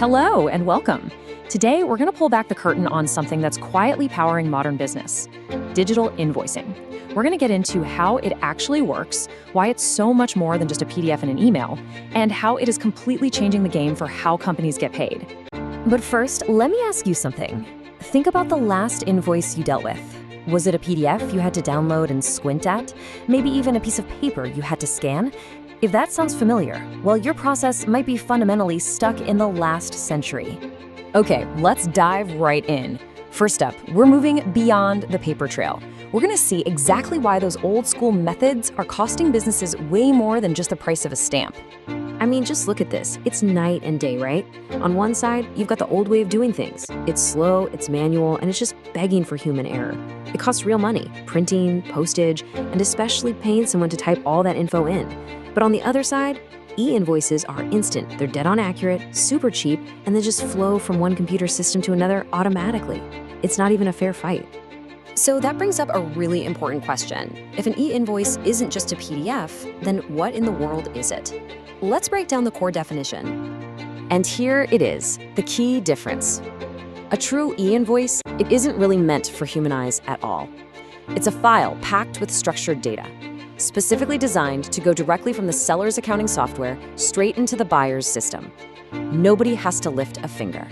Hello and welcome. Today, we're going to pull back the curtain on something that's quietly powering modern business: digital invoicing. We're going to get into how it actually works, why it's so much more than just a PDF and an email, and how it is completely changing the game for how companies get paid. But first, let me ask you something. Think about the last invoice you dealt with. Was it a PDF you had to download and squint at? Maybe even a piece of paper you had to scan? If that sounds familiar, well, your process might be fundamentally stuck in the last century. Okay, let's dive right in. First up, we're moving beyond the paper trail. We're going to see exactly why those old school methods are costing businesses way more than just the price of a stamp. I mean, just look at this. It's night and day, right? On one side, you've got the old way of doing things. It's slow, it's manual, and it's just begging for human error. It costs real money: printing, postage, and especially paying someone to type all that info in. But on the other side, e-invoices are instant. They're dead on accurate, super cheap, and they just flow from one computer system to another automatically. It's not even a fair fight. So that brings up a really important question. If an e-invoice isn't just a PDF, then what in the world is it? Let's break down the core definition. And here it is, the key difference. A true e-invoice, it isn't really meant for human eyes at all. It's a file packed with structured data, specifically designed to go directly from the seller's accounting software straight into the buyer's system. Nobody has to lift a finger.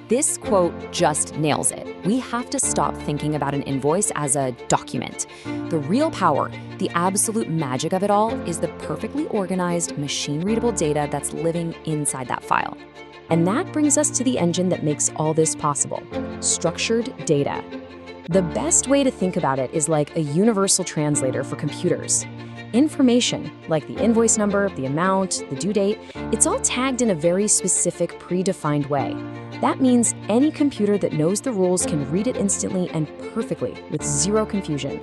This quote just nails it. We have to stop thinking about an invoice as a document. The real power, the absolute magic of it all, is the perfectly organized, machine-readable data that's living inside that file. And that brings us to the engine that makes all this possible: structured data. The best way to think about it is like a universal translator for computers. Information, like the invoice number, the amount, the due date, it's all tagged in a very specific, predefined way. That means any computer that knows the rules can read it instantly and perfectly, with zero confusion.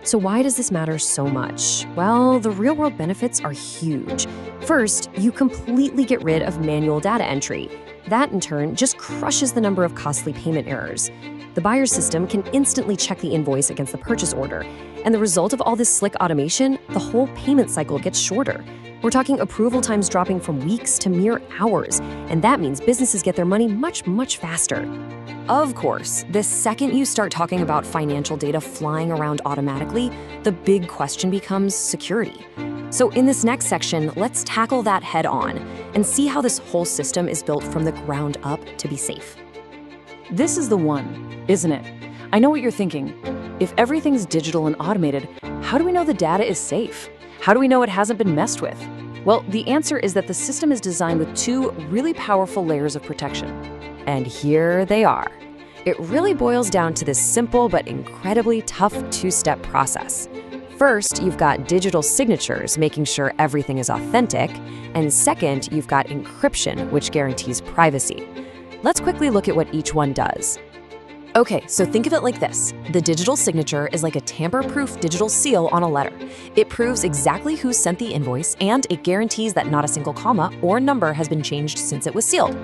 So why does this matter so much? Well, the real-world benefits are huge. First, you completely get rid of manual data entry. That, in turn, just crushes the number of costly payment errors. The buyer's system can instantly check the invoice against the purchase order. And the result of all this slick automation, the whole payment cycle gets shorter. We're talking approval times dropping from weeks to mere hours, and that means businesses get their money much faster. Of course, the second you start talking about financial data flying around automatically, the big question becomes security. So in this next section, let's tackle that head on and see how this whole system is built from the ground up to be safe. This is the one, isn't it? I know what you're thinking. If everything's digital and automated, how do we know the data is safe? How do we know it hasn't been messed with? Well, the answer is that the system is designed with two really powerful layers of protection. And here they are. It really boils down to this simple but incredibly tough two-step process. First, you've got digital signatures, making sure everything is authentic. And second, you've got encryption, which guarantees privacy. Let's quickly look at what each one does. Okay, so think of it like this. The digital signature is like a tamper-proof digital seal on a letter. It proves exactly who sent the invoice, and it guarantees that not a single comma or number has been changed since it was sealed.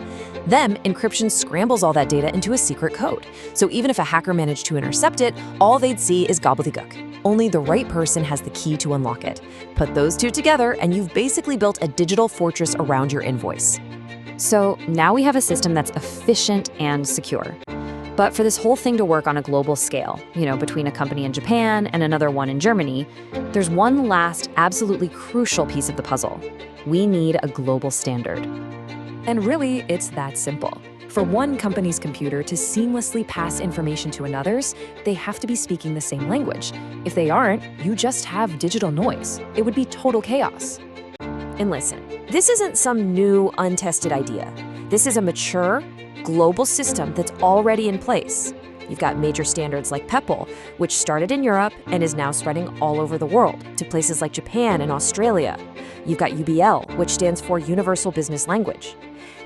Then, encryption scrambles all that data into a secret code. So even if a hacker managed to intercept it, all they'd see is gobbledygook. Only the right person has the key to unlock it. Put those two together, and you've basically built a digital fortress around your invoice. So now we have a system that's efficient and secure. But for this whole thing to work on a global scale, between a company in Japan and another one in Germany, there's one last absolutely crucial piece of the puzzle. We need a global standard. And really, it's that simple. For one company's computer to seamlessly pass information to another's, they have to be speaking the same language. If they aren't, you just have digital noise. It would be total chaos. And listen, this isn't some new, untested idea. This is a mature, global system that's already in place. You've got major standards like PEPL, which started in Europe and is now spreading all over the world to places like Japan and Australia. You've got UBL, which stands for Universal Business Language.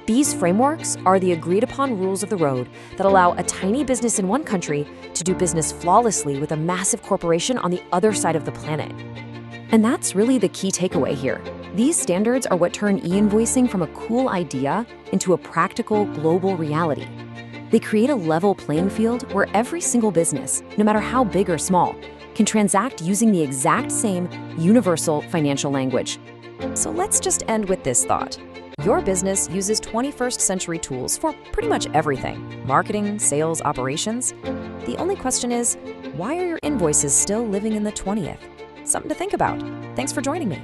These frameworks are the agreed-upon rules of the road that allow a tiny business in one country to do business flawlessly with a massive corporation on the other side of the planet. And that's really the key takeaway here. These standards are what turn e-invoicing from a cool idea into a practical global reality. They create a level playing field where every single business, no matter how big or small, can transact using the exact same universal financial language. So let's just end with this thought. Your business uses 21st century tools for pretty much everything: marketing, sales, operations. The only question is, why are your invoices still living in the 20th? Something to think about. Thanks for joining me.